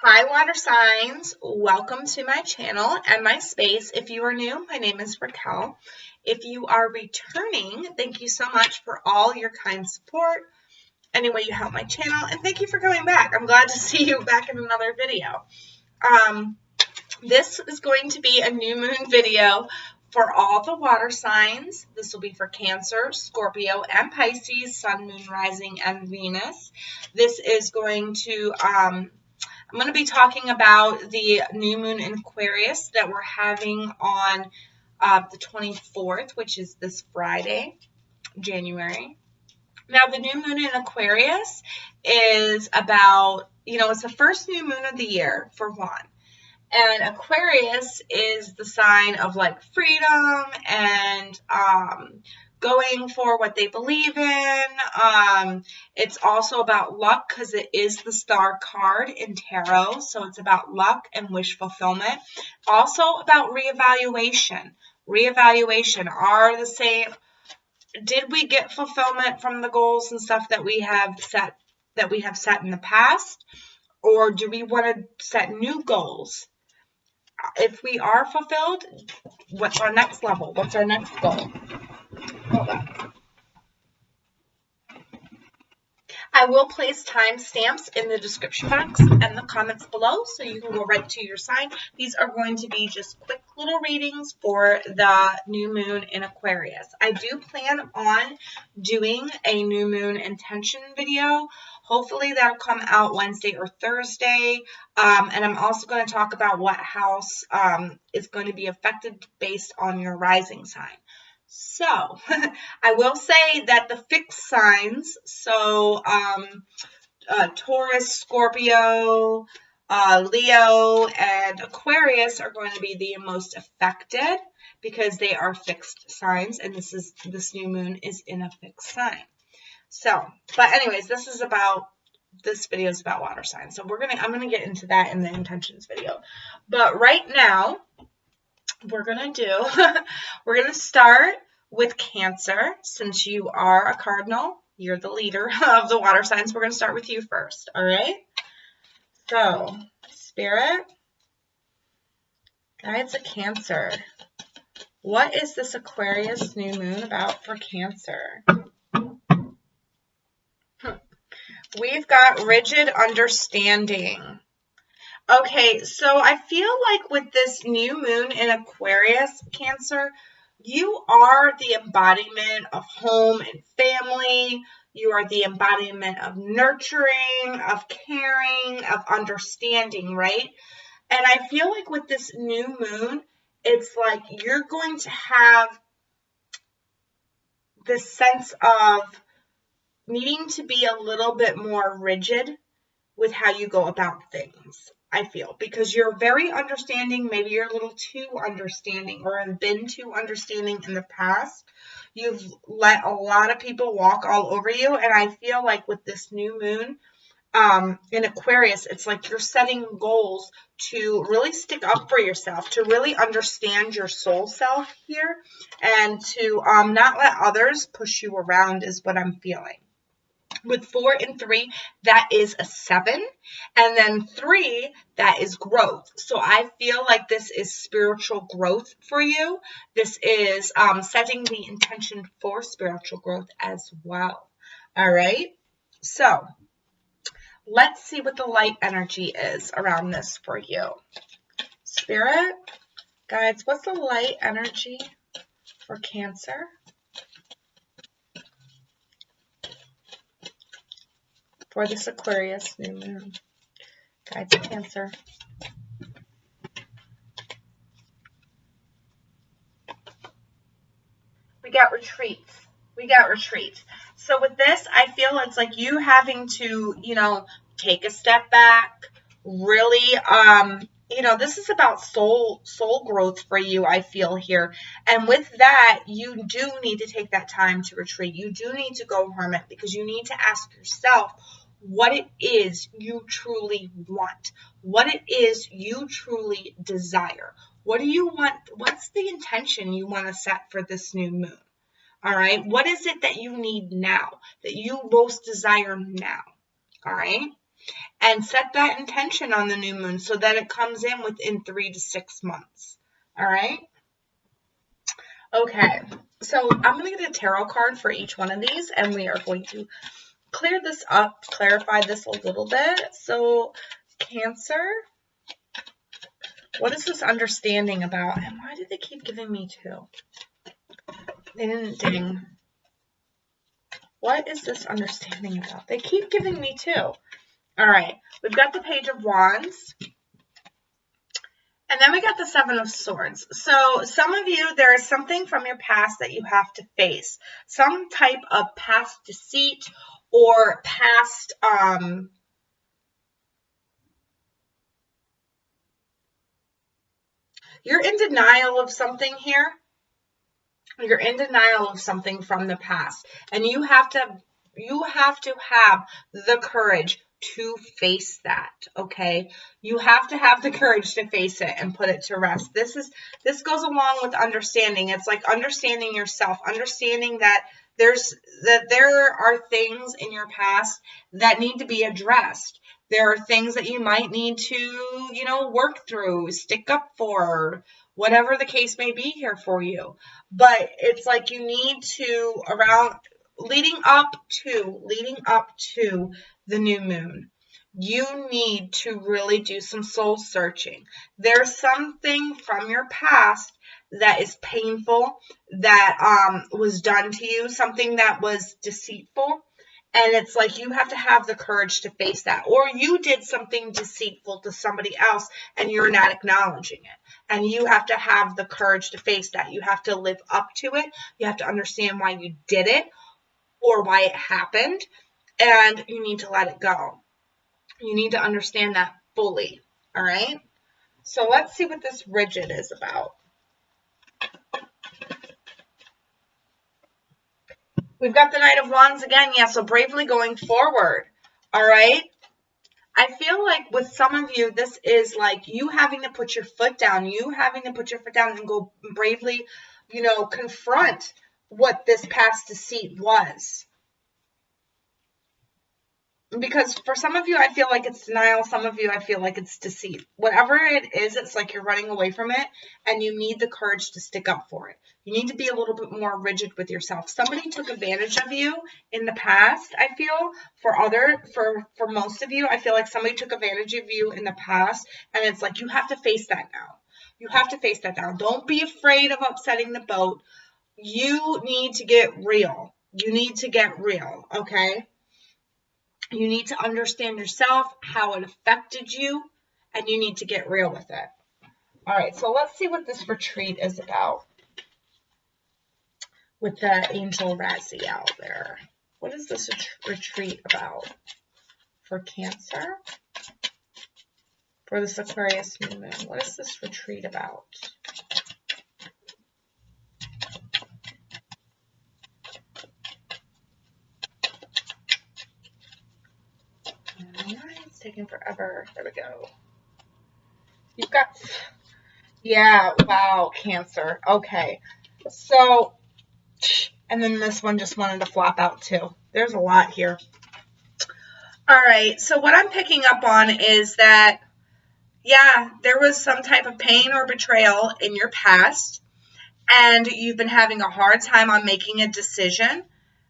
Hi, water signs. Welcome to my channel and my space. If you are new, my name is Racquel. If you are returning, thank you so much for all your kind support. Anyway, you help my channel, and thank you for coming back. I'm glad to see you back in another video. This is going to be a new moon video for all the water signs. This will be for Cancer, Scorpio, and Pisces, Sun, Moon, Rising, and Venus. This is going to I'm going to be talking about the new moon in Aquarius that we're having on the 24th, which is this Friday, January. Now, the new moon in Aquarius is about, it's the first new moon of the year, for one. And Aquarius is the sign of like freedom and going for what they believe in. It's also about luck because it is the star card in tarot. So it's about luck and wish fulfillment. Also about reevaluation. Reevaluation are the same. Did we get fulfillment from the goals and stuff that we have set in the past? Or do we want to set new goals? If we are fulfilled, what's our next level? What's our next goal? Hold on. I will place timestamps in the description box and the comments below so you can go right to your sign. These are going to be just quick little readings for the new moon in Aquarius. I do plan on doing a new moon intention video. Hopefully that'll come out Wednesday or Thursday. And I'm also going to talk about what house is going to be affected based on your rising sign. So, I will say that the fixed signs, so Taurus, Scorpio, Leo, and Aquarius are going to be the most affected because they are fixed signs, and this new moon is in a fixed sign. So, but anyways, this video is about water signs. So I'm gonna get into that in the intentions video. But right now, we're gonna start with Cancer. Since you are a cardinal, you're the leader of the water signs. We're gonna start with you first. All right. So, Spirit, guides of Cancer. What is this Aquarius new moon about for Cancer? We've got rigid understanding. Okay, so I feel like with this new moon in Aquarius, Cancer, you are the embodiment of home and family. You are the embodiment of nurturing, of caring, of understanding, right? And I feel like with this new moon, it's like you're going to have this sense of needing to be a little bit more rigid with how you go about things, I feel, because you're very understanding. Maybe you're a little too understanding or have been too understanding in the past. You've let a lot of people walk all over you, and I feel like with this new moon in Aquarius, it's like you're setting goals to really stick up for yourself, to really understand your soul self here, and to not let others push you around is what I'm feeling. With 4 and 3, that is a 7. And then 3, that is growth. So I feel like this is spiritual growth for you. This is setting the intention for spiritual growth as well. All right. So let's see what the light energy is around this for you. Spirit, guides, what's the light energy for Cancer? For this Aquarius new moon, guides of Cancer. We got retreats. So with this, I feel it's like you having to, take a step back, really, this is about soul growth for you, I feel here. And with that, you do need to take that time to retreat. You do need to go hermit because you need to ask yourself what it is you truly want, what it is you truly desire. What do you want? What's the intention you want to set for this new moon? All right. What is it that you need now, that you most desire now? All right. and set that intention on the new moon so that it comes in within 3 to 6 months. All right. Okay. So I'm going to get a tarot card for each one of these, and we are going to clear this up, clarify this a little bit. So Cancer, what is this understanding about? And why did they keep giving me 2? They didn't ding. What is this understanding about? They keep giving me 2. All right. We've got the Page of Wands. And then we got the Seven of Swords. So some of you, there is something from your past that you have to face. Some type of past deceit or past, you're in denial of something here. You're in denial of something from the past. And you have to have the courage to face that, okay? You have to have the courage to face it and put it to rest. This goes along with understanding. It's like understanding yourself, understanding that there are things in your past that need to be addressed. There are things that you might need to, work through, stick up for, whatever the case may be here for you. But it's like you need to, leading up to the new moon, you need to really do some soul searching. There's something from your past that is painful, that was done to you, something that was deceitful. And it's like you have to have the courage to face that. Or you did something deceitful to somebody else and you're not acknowledging it. And you have to have the courage to face that. You have to live up to it. You have to understand why you did it or why it happened. And you need to let it go. You need to understand that fully. All right? So let's see what this rigid is about. We've got the Knight of Wands again. Yeah, so bravely going forward. All right? I feel like with some of you, this is like you having to put your foot down. You having to put your foot down and go bravely, confront what this past deceit was. Because for some of you, I feel like it's denial. Some of you, I feel like it's deceit. Whatever it is, it's like you're running away from it, and you need the courage to stick up for it. You need to be a little bit more rigid with yourself. Somebody took advantage of you in the past, I feel. For most of you, I feel like somebody took advantage of you in the past, and it's like you have to face that now. You have to face that now. Don't be afraid of upsetting the boat. You need to get real. You need to get real, okay? You need to understand yourself, how it affected you, and you need to get real with it. All right, so let's see what this retreat is about with the angel Racquel there. What is this retreat about for Cancer? For this Aquarius new moon, what is this retreat about? It's taking forever. There we go. You've got, yeah, wow, Cancer. Okay, so, and then this one just wanted to flop out too. There's a lot here. All right, so what I'm picking up on is that, yeah, there was some type of pain or betrayal in your past, and you've been having a hard time on making a decision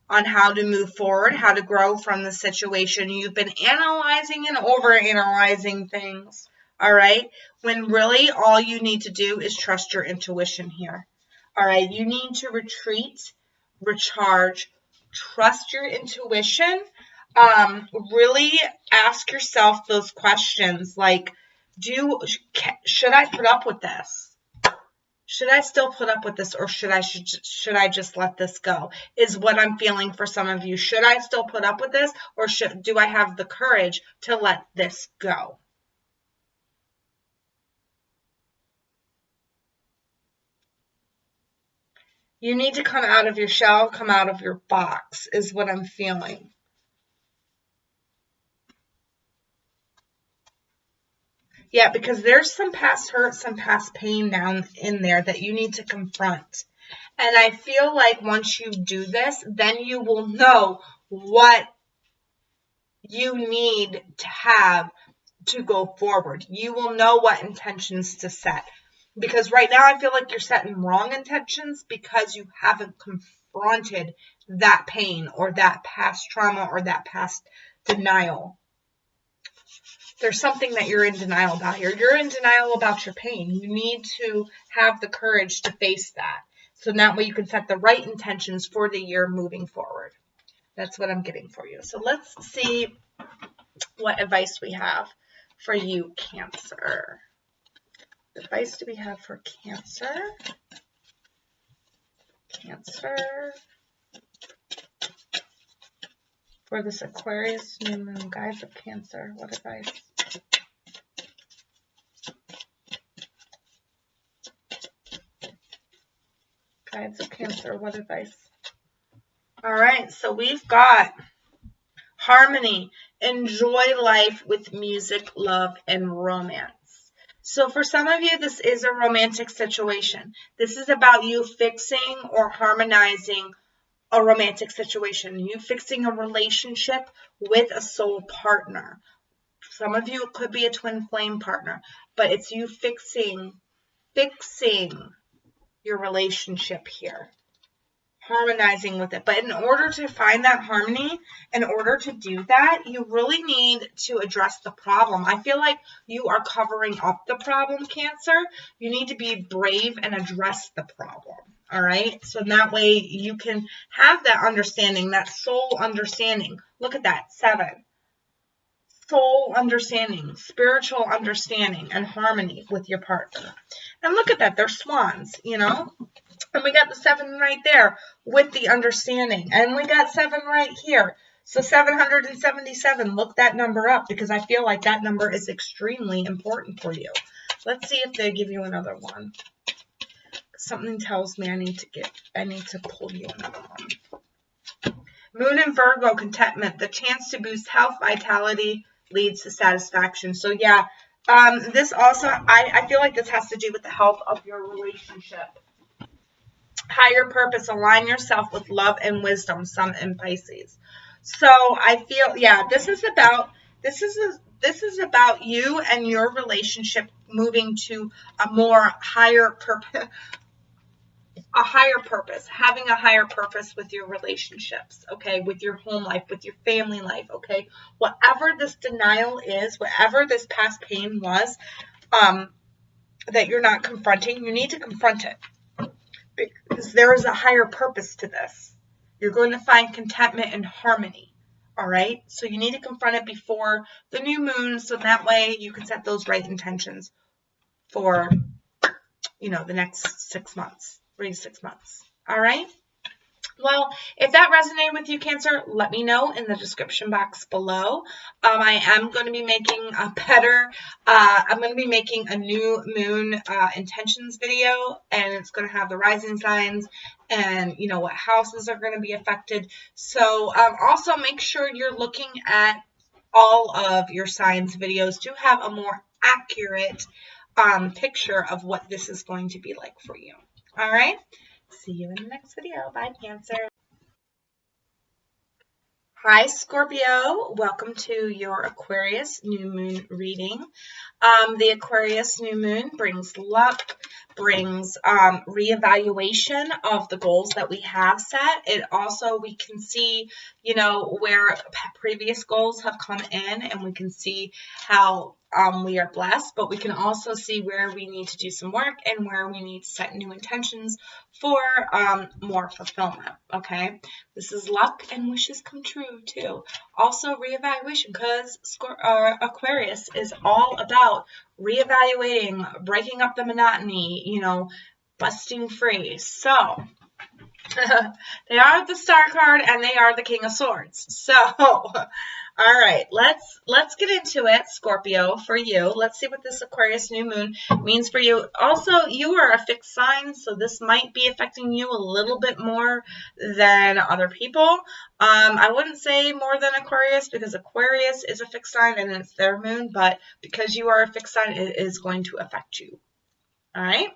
on how to move forward, how to grow from the situation. You've been analyzing and overanalyzing things, all right? When really all you need to do is trust your intuition here, all right? You need to retreat, recharge, trust your intuition. Really ask yourself those questions like, should I put up with this? Should I still put up with this, or should I just let this go? Is what I'm feeling for some of you. Should I still put up with this, or do I have the courage to let this go? You need to come out of your shell, come out of your box, is what I'm feeling. Yeah, because there's some past hurt, some past pain down in there that you need to confront. And I feel like once you do this, then you will know what you need to have to go forward. You will know what intentions to set. Because right now I feel like you're setting wrong intentions because you haven't confronted that pain or that past trauma or that past denial. There's something that you're in denial about here. You're in denial about your pain. You need to have the courage to face that. So that way you can set the right intentions for the year moving forward. That's what I'm getting for you. So let's see what advice we have for you, Cancer. Advice do we have for Cancer? Cancer. For this Aquarius new moon, guides of Cancer, what advice? Guides of Cancer, what advice? All right, so we've got harmony, enjoy life with music, love, and romance. So for some of you, this is a romantic situation. This is about you fixing or harmonizing a romantic situation. You fixing a relationship with a soul partner. Some of you, it could be a twin flame partner, but it's you fixing your relationship here. Harmonizing with it. But in order to find that harmony, in order to do that, you really need to address the problem. I feel like you are covering up the problem, Cancer. You need to be brave and address the problem. All right? So that way you can have that understanding, that soul understanding. Look at that, 7. Soul understanding, spiritual understanding, and harmony with your partner. And look at that, they're swans, you know? And we got the 7 right there with the understanding. And we got 7 right here. So 777, look that number up because I feel like that number is extremely important for you. Let's see if they give you another one. Something tells me I need to pull you another one. Moon in Virgo, contentment, the chance to boost health, vitality leads to satisfaction. So yeah, this also, I feel like this has to do with the health of your relationship. Higher purpose, align yourself with love and wisdom, Sun in Pisces. So I feel, yeah, this is about you and your relationship moving to a more higher purpose, having a higher purpose with your relationships, okay, with your home life, with your family life, okay, whatever this denial is, whatever this past pain was, that you're not confronting, you need to confront it. Because there is a higher purpose to this. You're going to find contentment and harmony. All right? So you need to confront it before the new moon so that way you can set those right intentions for, the next 6 months, 3 to 6 months. All right? Well, if that resonated with you, Cancer, let me know in the description box below. I am going to be making a new moon intentions video, and it's going to have the rising signs and, what houses are going to be affected. So also make sure you're looking at all of your signs videos to have a more accurate picture of what this is going to be like for you. All right? See you in the next video. Bye, Cancer. Hi, Scorpio. Welcome to your Aquarius new moon reading. The Aquarius new moon brings luck, brings reevaluation of the goals that we have set. It also, we can see, where previous goals have come in, and we can see how we are blessed, but we can also see where we need to do some work and where we need to set new intentions for more fulfillment, okay? This is luck and wishes come true, too. Also, reevaluation, because Aquarius is all about reevaluating, breaking up the monotony, busting free. So, they are the Star card and they are the King of Swords. So, all right, let's get into it, Scorpio, for you. Let's see what this Aquarius new moon means for you. Also, you are a fixed sign, so this might be affecting you a little bit more than other people. I wouldn't say more than Aquarius because Aquarius is a fixed sign and it's their moon, but because you are a fixed sign, it is going to affect you. All right?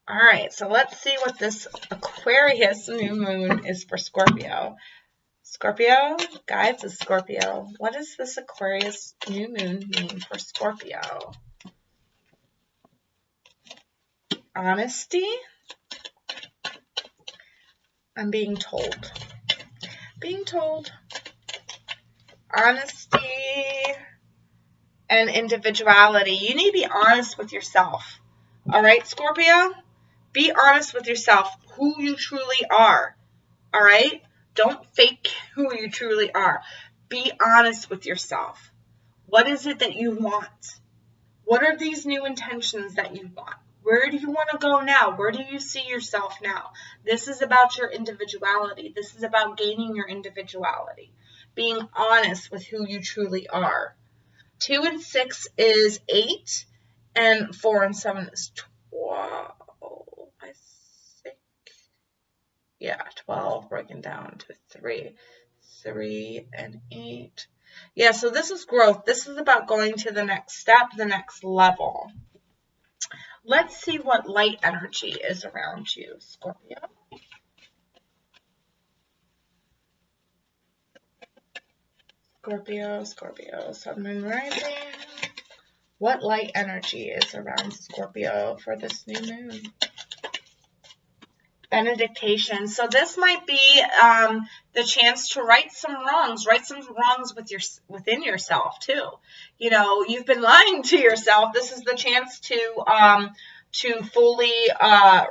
All right, so let's see what this Aquarius new moon is for Scorpio. Scorpio, guys, is Scorpio. What does this Aquarius new moon mean for Scorpio? Honesty? I'm being told. Being told. Honesty and individuality. You need to be honest with yourself. All right, Scorpio? Be honest with yourself, who you truly are. All right? Don't fake who you truly are. Be honest with yourself. What is it that you want? What are these new intentions that you want? Where do you want to go now? Where do you see yourself now? This is about your individuality. This is about gaining your individuality. Being honest with who you truly are. 2 and 6 is 8, and 4 and 7 is 12, I think. Yeah, 12 broken down to 3. 3 and 8. Yeah, so this is growth. This is about going to the next step, the next level. Let's see what light energy is around you, Scorpio. Scorpio, Sun, Moon, Rising. What light energy is around Scorpio for this new moon? Benediction. So this might be the chance to right some wrongs within yourself too. You know, you've been lying to yourself. This is the chance to fully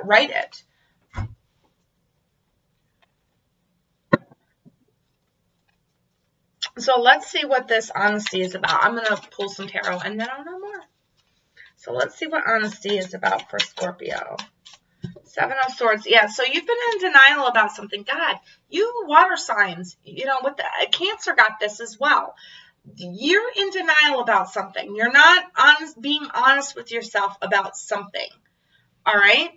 right it. So let's see what this honesty is about. I'm going to pull some tarot and then I'll know more. So let's see what honesty is about for Scorpio. 7 of Swords. Yeah, so you've been in denial about something. God, you water signs, you know, with the Cancer got this as well. You're in denial about something. You're not being honest with yourself about something. All right?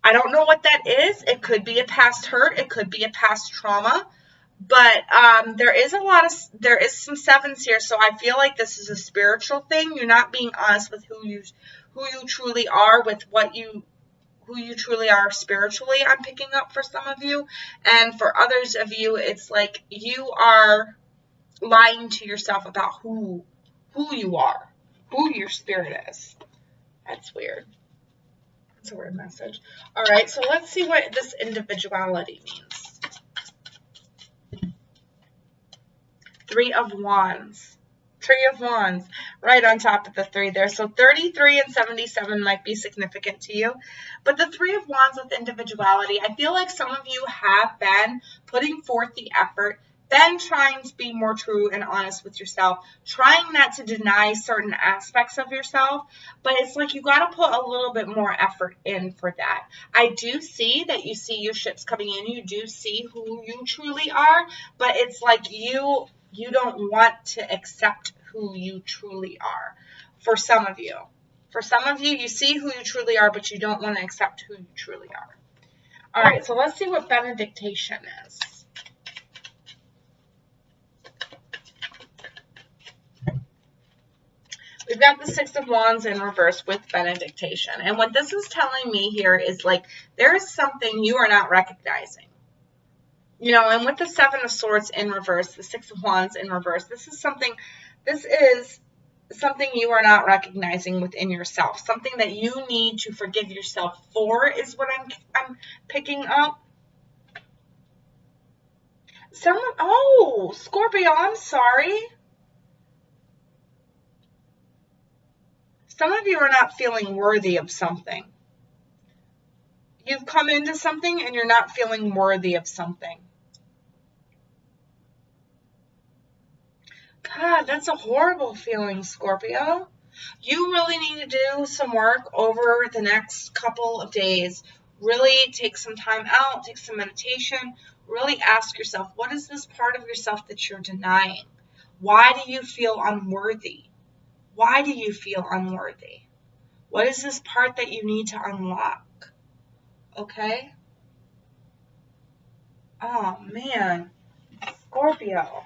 I don't know what that is. It could be a past hurt. It could be a past trauma. But there is some 7s here, so I feel like this is a spiritual thing. You're not being honest with who you truly are, with who you truly are spiritually. I'm picking up for some of you, and for others of you, it's like you are lying to yourself about who you are, who your spirit is. That's weird. That's a weird message. All right, so let's see what this individuality means. 3 of Wands. 3 of Wands. Right on top of the 3 there. So 33 and 77 might be significant to you. But the 3 of Wands with individuality, I feel like some of you have been putting forth the effort, been trying to be more true and honest with yourself, trying not to deny certain aspects of yourself, but it's like you got to put a little bit more effort in for that. I do see that you see your ships coming in, you do see who you truly are, but it's like you don't want to accept who you truly are. For some of you. For some of you, you see who you truly are, but you don't want to accept who you truly are. All right, so let's see what benediction is. We've got the 6 of Wands in reverse with benediction. And what this is telling me here is like there is something you are not recognizing. You know, and with the 7 of Swords in reverse, the 6 of Wands in reverse, this is something you are not recognizing within yourself. Something that you need to forgive yourself for is what I'm picking up. Oh, Scorpio, I'm sorry. Some of you are not feeling worthy of something. You've come into something and you're not feeling worthy of something. God, that's a horrible feeling, Scorpio. You really need to do some work over the next couple of days. Really take some time out, take some meditation. Really ask yourself, what is this part of yourself that you're denying? Why do you feel unworthy? Why do you feel unworthy? What is this part that you need to unlock? Okay? Oh, man. Scorpio.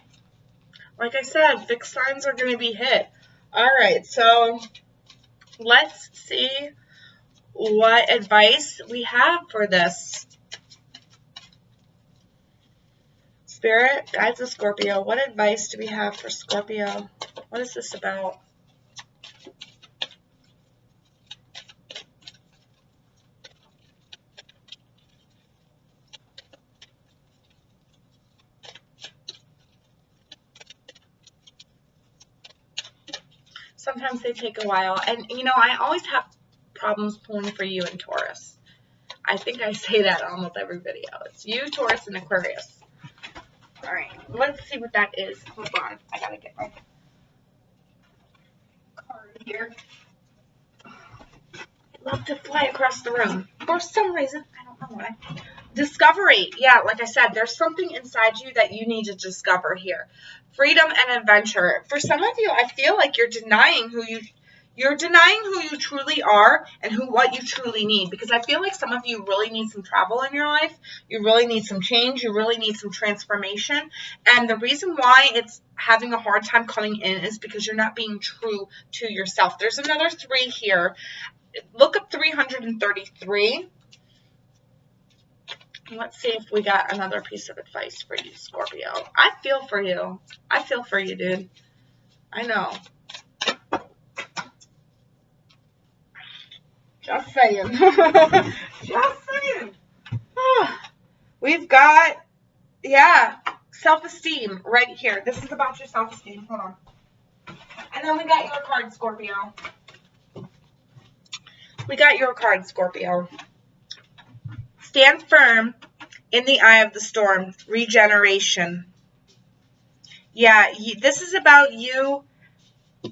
Like I said, fixed signs are going to be hit. All right, so let's see what advice we have for this Spirit, guides of Scorpio, what advice do we have for Scorpio? What is this about? Sometimes they take a while. And, you know, I always have problems pulling for you in Taurus. I think I say that on almost every video. It's you, Taurus, and Aquarius. All right, let's see what that is. Hold on. I got to get my card here. I love to fly across the room. For some reason, I don't know why. Discovery. Yeah, like I said, there's something inside you that you need to discover here. Freedom and adventure. For some of you, I feel like you're denying who you truly are and what you truly need, because I feel like some of you really need some travel in your life. You really need some change. You really need some transformation. And the reason why it's having a hard time coming in is because you're not being true to yourself. There's another 3 here. Look up 333. Let's see if we got another piece of advice for you, Scorpio. I feel for you. I feel for you, dude. I know. Just saying. Just saying. We've got, yeah, self-esteem right here. This is about your self-esteem. Hold on. And then we got your card, Scorpio. We got your card, Scorpio. Stand firm in the eye of the storm. Regeneration. Yeah, this is about you.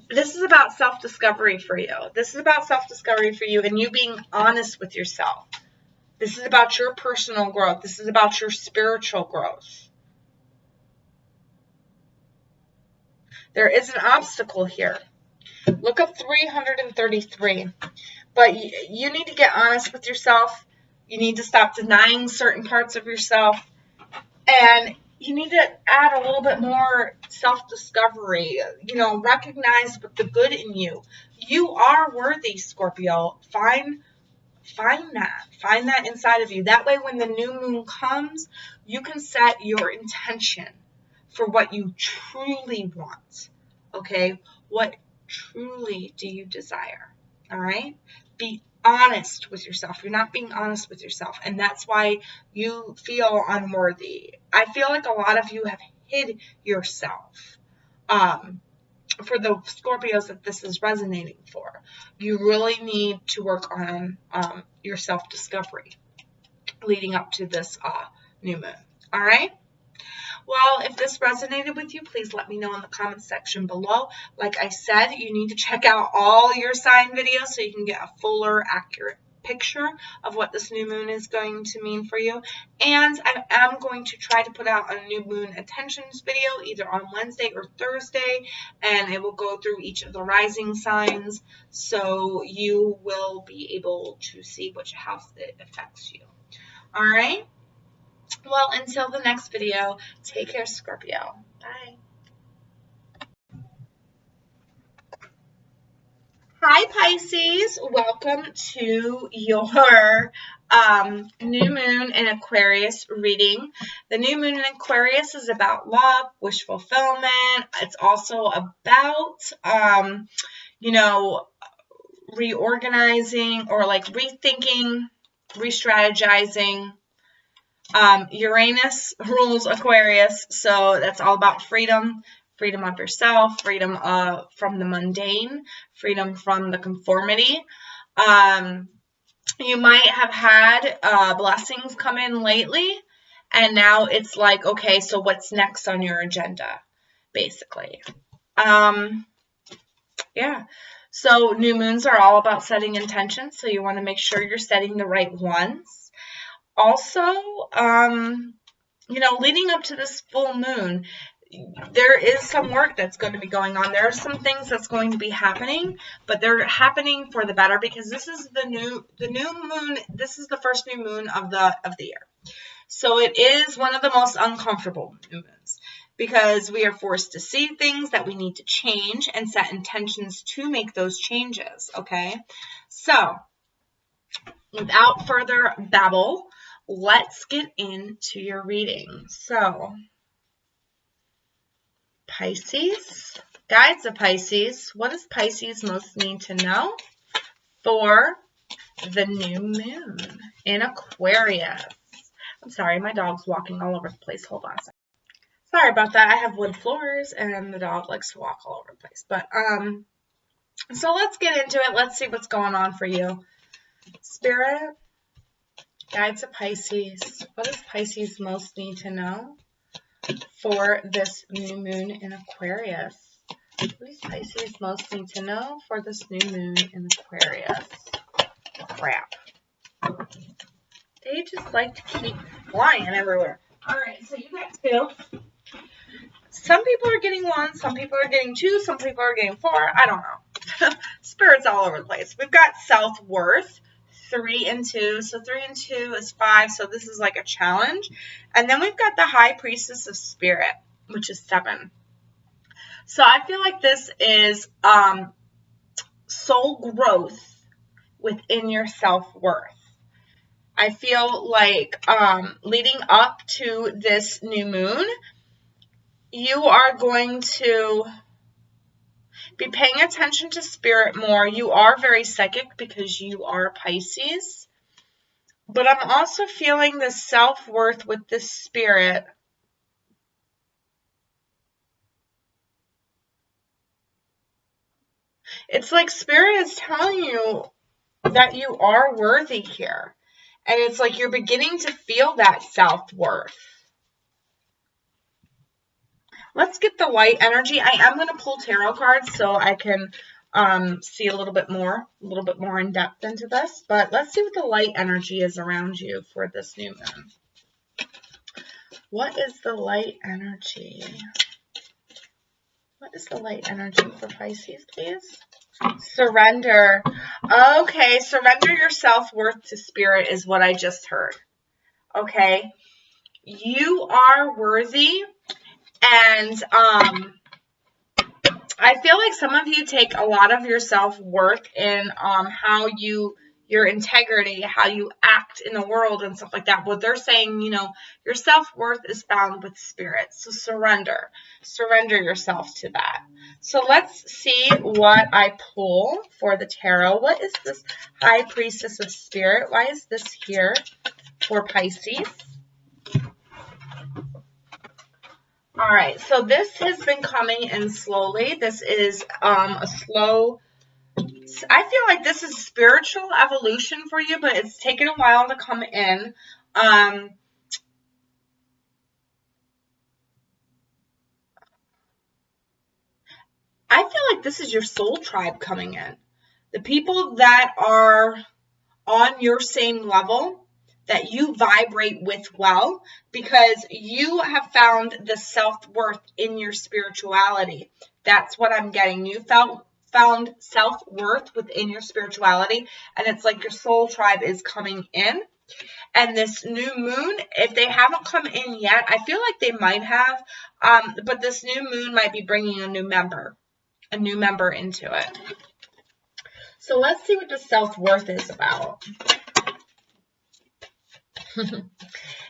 This is about self-discovery for you. This is about self-discovery for you and you being honest with yourself. This is about your personal growth. This is about your spiritual growth. There is an obstacle here. Look up 333. But you need to get honest with yourself. You need to stop denying certain parts of yourself. And you need to add a little bit more self-discovery. You know, recognize the good in you. You are worthy, Scorpio. Find that. Find that inside of you. That way, when the new moon comes, you can set your intention for what you truly want. Okay? What truly do you desire? All right? Be honest with yourself. You're not being honest with yourself, and that's why you feel unworthy. I feel like a lot of you have hid yourself. For the Scorpios that this is resonating for, you really need to work on your self-discovery leading up to this new moon. All right? Well, if this resonated with you, please let me know in the comments section below. Like I said, you need to check out all your sign videos so you can get a fuller, accurate picture of what this new moon is going to mean for you. And I am going to try to put out a new moon intentions video either on Wednesday or Thursday, and I will go through each of the rising signs so you will be able to see which house it affects you. All right? Well, until the next video, take care, Scorpio. Bye. Hi, Pisces. Welcome to your new moon in Aquarius reading. The new moon in Aquarius is about love, wish fulfillment. It's also about, you know, reorganizing or like rethinking, re-strategizing. Uranus rules Aquarius, so that's all about freedom. Freedom of yourself, freedom from the mundane, freedom from the conformity. You might have had blessings come in lately, and now it's like, okay, so what's next on your agenda, basically. Yeah. So new moons are all about setting intentions, so you want to make sure you're setting the right ones. Also, you know, leading up to this full moon, there is some work that's going to be going on. There are some things that's going to be happening, but they're happening for the better because this is the new moon. This is the first new moon of the year. So it is one of the most uncomfortable new moons because we are forced to see things that we need to change and set intentions to make those changes, okay? So without further babble, let's get into your reading. So Pisces, guides of Pisces, what does Pisces most need to know for the new moon in Aquarius? I'm sorry, my dog's walking all over the place. Hold on a second. Sorry about that. I have wood floors and the dog likes to walk all over the place. But so let's get into it. Let's see what's going on for you. Spirit, guides of Pisces. What does Pisces most need to know for this new moon in Aquarius? What does Pisces most need to know for this new moon in Aquarius? Crap. They just like to keep flying everywhere. Alright, so you got 2. Some people are getting 1, some people are getting 2, some people are getting 4. I don't know. Spirit's all over the place. We've got self-worth, 3 and 2. So 3 and 2 is 5. So this is like a challenge. And then we've got the High Priestess of Spirit, which is 7. So I feel like this is soul growth within your self-worth. I feel like leading up to this new moon, you are going to be paying attention to spirit more. You are very psychic because you are Pisces. But I'm also feeling the self-worth with this spirit. It's like spirit is telling you that you are worthy here. And it's like you're beginning to feel that self-worth. Let's get the light energy. I am going to pull tarot cards so I can see a little bit more in depth into this. But let's see what the light energy is around you for this new moon. What is the light energy? What is the light energy for Pisces, please? Surrender. Okay, surrender your self-worth to spirit is what I just heard. Okay? You are worthy. And I feel like some of you take a lot of your self-worth in how your integrity, how you act in the world and stuff like that. But they're saying, you know, your self-worth is found with spirit. So surrender. Surrender yourself to that. So let's see what I pull for the tarot. What is this High Priestess of Spirit? Why is this here for Pisces? All right, so this has been coming in slowly. This is a slow, I feel like this is spiritual evolution for you, but it's taken a while to come in. I feel like this is your soul tribe coming in. The people that are on your same level, that you vibrate with well, because you have found the self-worth in your spirituality. That's what I'm getting. You found self-worth within your spirituality, and it's like your soul tribe is coming in. And this new moon, if they haven't come in yet, I feel like they might have, but this new moon might be bringing a new member into it. So let's see what the self-worth is about.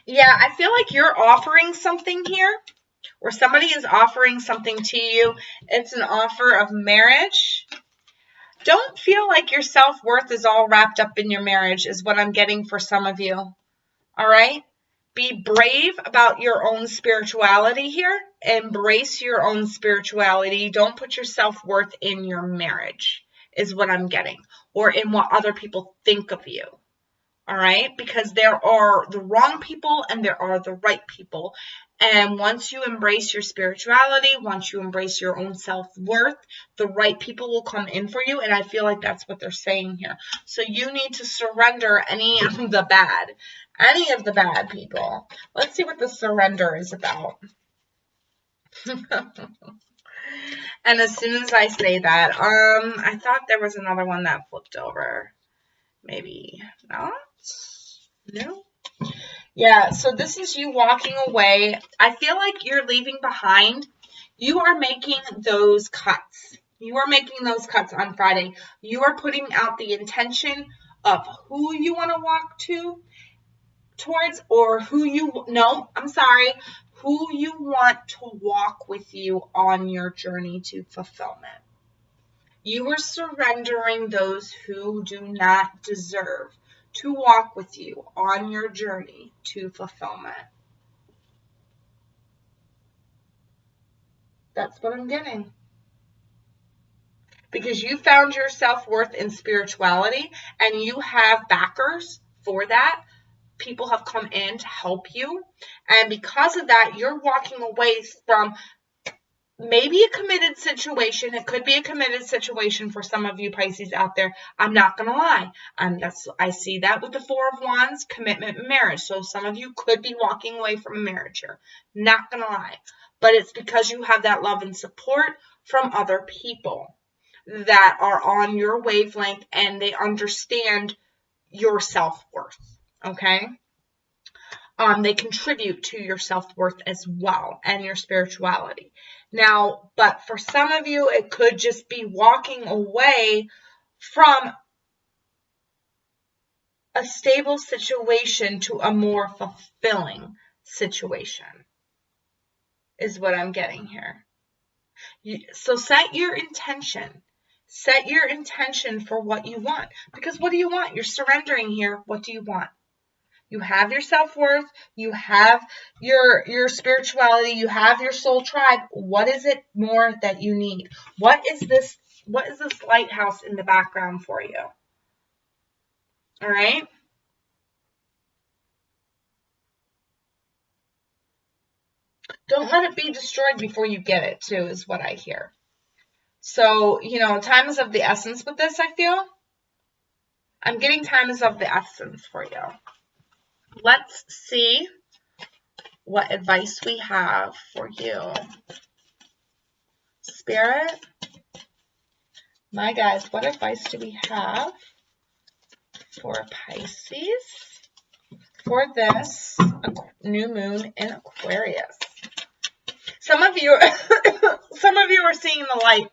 Yeah, I feel like you're offering something here, or somebody is offering something to you. It's an offer of marriage. Don't feel like your self-worth is all wrapped up in your marriage is what I'm getting for some of you. All right? Be brave about your own spirituality here. Embrace your own spirituality. Don't put your self-worth in your marriage is what I'm getting, or in what other people think of you. All right? Because there are the wrong people and there are the right people. And once you embrace your spirituality, once you embrace your own self-worth, the right people will come in for you. And I feel like that's what they're saying here. So you need to surrender any of the bad people. Let's see what the surrender is about. And as soon as I say that, I thought there was another one that flipped over. Maybe not. No. Yeah, so this is you walking away. I feel like you're leaving behind. You are making those cuts. You are making those cuts on Friday. You are putting out the intention of who you want to walk towards, or who who you want to walk with you on your journey to fulfillment. You are surrendering those who do not deserve to walk with you on your journey to fulfillment. That's what I'm getting. Because you found your self-worth in spirituality and you have backers for that. People have come in to help you. And because of that, you're walking away from maybe a committed situation. It could be a committed situation for some of you Pisces out there. I'm not going to lie. I see that with the Four of Wands, commitment and marriage. So some of you could be walking away from a marriage here. Not going to lie. But it's because you have that love and support from other people that are on your wavelength and they understand your self-worth. Okay? They contribute to your self-worth as well and your spirituality. Now, but for some of you, it could just be walking away from a stable situation to a more fulfilling situation, is what I'm getting here. So set your intention. Set your intention for what you want. Because what do you want? You're surrendering here. What do you want? You have your self-worth, you have your spirituality, you have your soul tribe. What is it more that you need? What is this lighthouse in the background for you? All right? Don't let it be destroyed before you get it, too, is what I hear. So, time is of the essence with this, I feel. I'm getting time is of the essence for you. Let's see what advice we have for you. Spirit, my guys, what advice do we have for Pisces for this new moon in Aquarius? Some of you are seeing the light.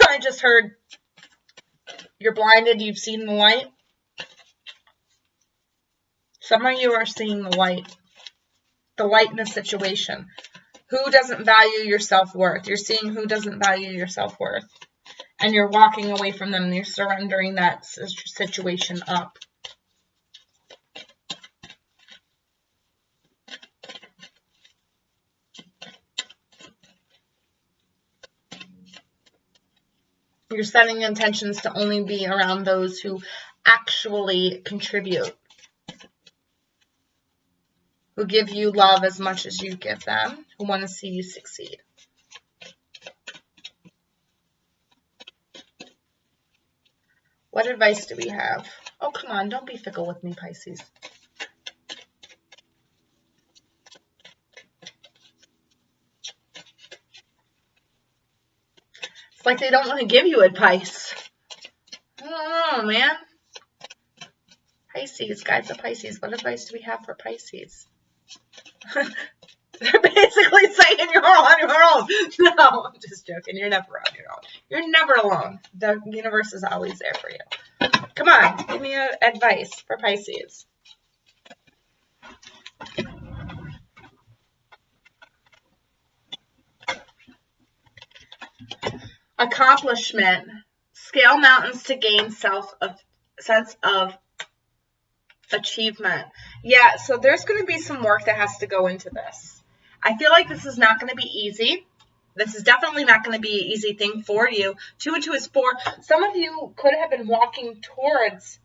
I just heard you're blinded, you've seen the light. Some of you are seeing the light in a situation. Who doesn't value your self-worth? You're seeing who doesn't value your self-worth. And you're walking away from them. And you're surrendering that situation up. You're setting intentions to only be around those who actually contribute. Who give you love as much as you give them. Who want to see you succeed. What advice do we have? Oh, come on. Don't be fickle with me, Pisces. It's like they don't want to give you advice. I don't know, man. Pisces, guides of Pisces. What advice do we have for Pisces? They're basically saying you're all on your own. No, I'm just joking. You're never on your own. You're never alone. The universe is always there for you. Come on, give me advice for Pisces. Accomplishment. Scale mountains to gain sense of achievement. Yeah, so there's going to be some work that has to go into this. I feel like this is not going to be easy. This is definitely not going to be an easy thing for you. 2 and 2 is 4. Some of you could have been walking towards,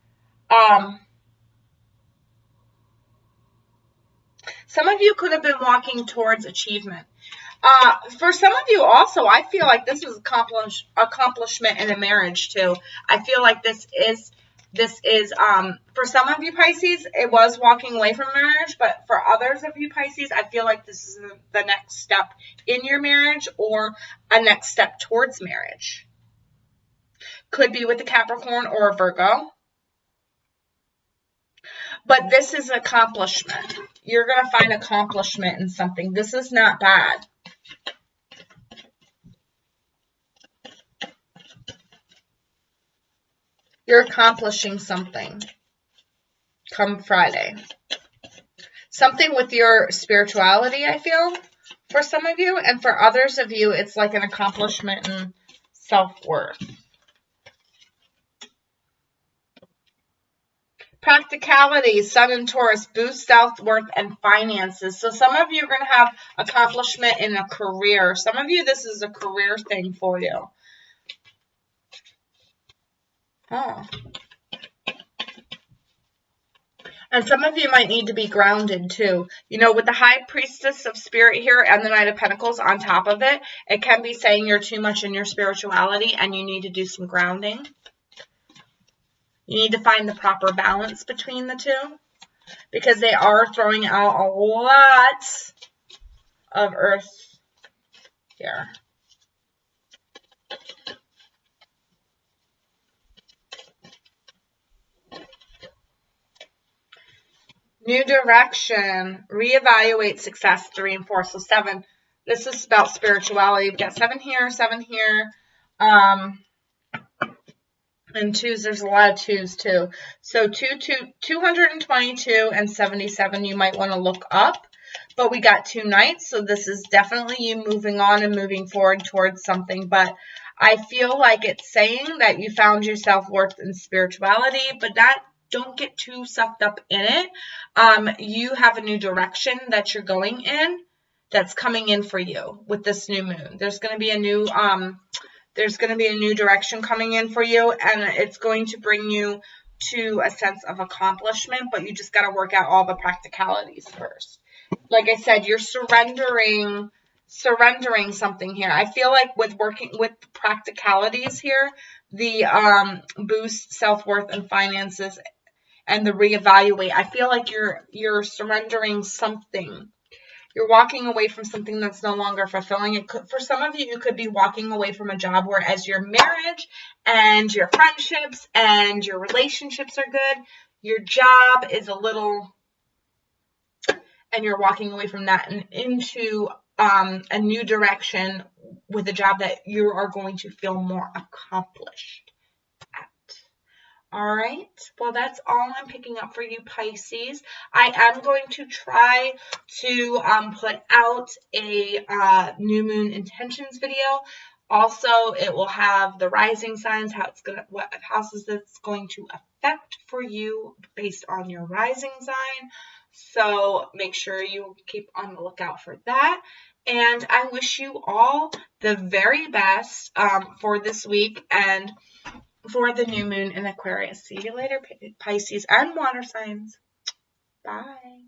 achievement. For some of you also, I feel like this is accomplishment in a marriage too. I feel like this is for some of you Pisces, it was walking away from marriage, but for others of you Pisces, I feel like this is the next step in your marriage or a next step towards marriage. Could be with a Capricorn or a Virgo. But this is accomplishment. You're going to find accomplishment in something. This is not bad. You're accomplishing something come Friday. something with your spirituality, I feel, for some of you. And for others of you, it's like an accomplishment and self-worth. Practicality, Sun and Taurus, boost self-worth and finances. So some of you are going to have accomplishment in a career. Some of you, this is a career thing for you. Oh. And some of you might need to be grounded too. You know, with the High Priestess of Spirit here and the Knight of Pentacles on top of it, it can be saying you're too much in your spirituality and you need to do some grounding. You need to find the proper balance between the two, because they are throwing out a lot of earth here. New direction, reevaluate success, 3 and 4. So 7, this is about spirituality. We've got 7 here, 7 here. And 2s, there's a lot of 2s too. So 222 and 77 you might want to look up. But we got 2 knights, so this is definitely you moving on and moving forward towards something. But I feel like it's saying that you found your self-worth in spirituality, but don't get too sucked up in it. You have a new direction that you're going in that's coming in for you with this new moon. There's going to be a new direction coming in for you, and it's going to bring you to a sense of accomplishment, but you just got to work out all the practicalities first. Like I said, you're surrendering something here. I feel like with working with practicalities here, the boost self-worth and finances and the reevaluate, I feel like you're surrendering something. You're walking away from something that's no longer fulfilling. For some of you, you could be walking away from a job whereas your marriage and your friendships and your relationships are good. Your job is a little, and you're walking away from that and into a new direction with a job that you are going to feel more accomplished at. All right, well, that's all I'm picking up for you, Pisces. I am going to try to put out a new moon intentions video. Also, it will have the rising signs, what houses it's going to affect for you based on your rising sign. So make sure you keep on the lookout for that. And I wish you all the very best for this week and for the new moon in Aquarius. See you later, Pisces and water signs. Bye.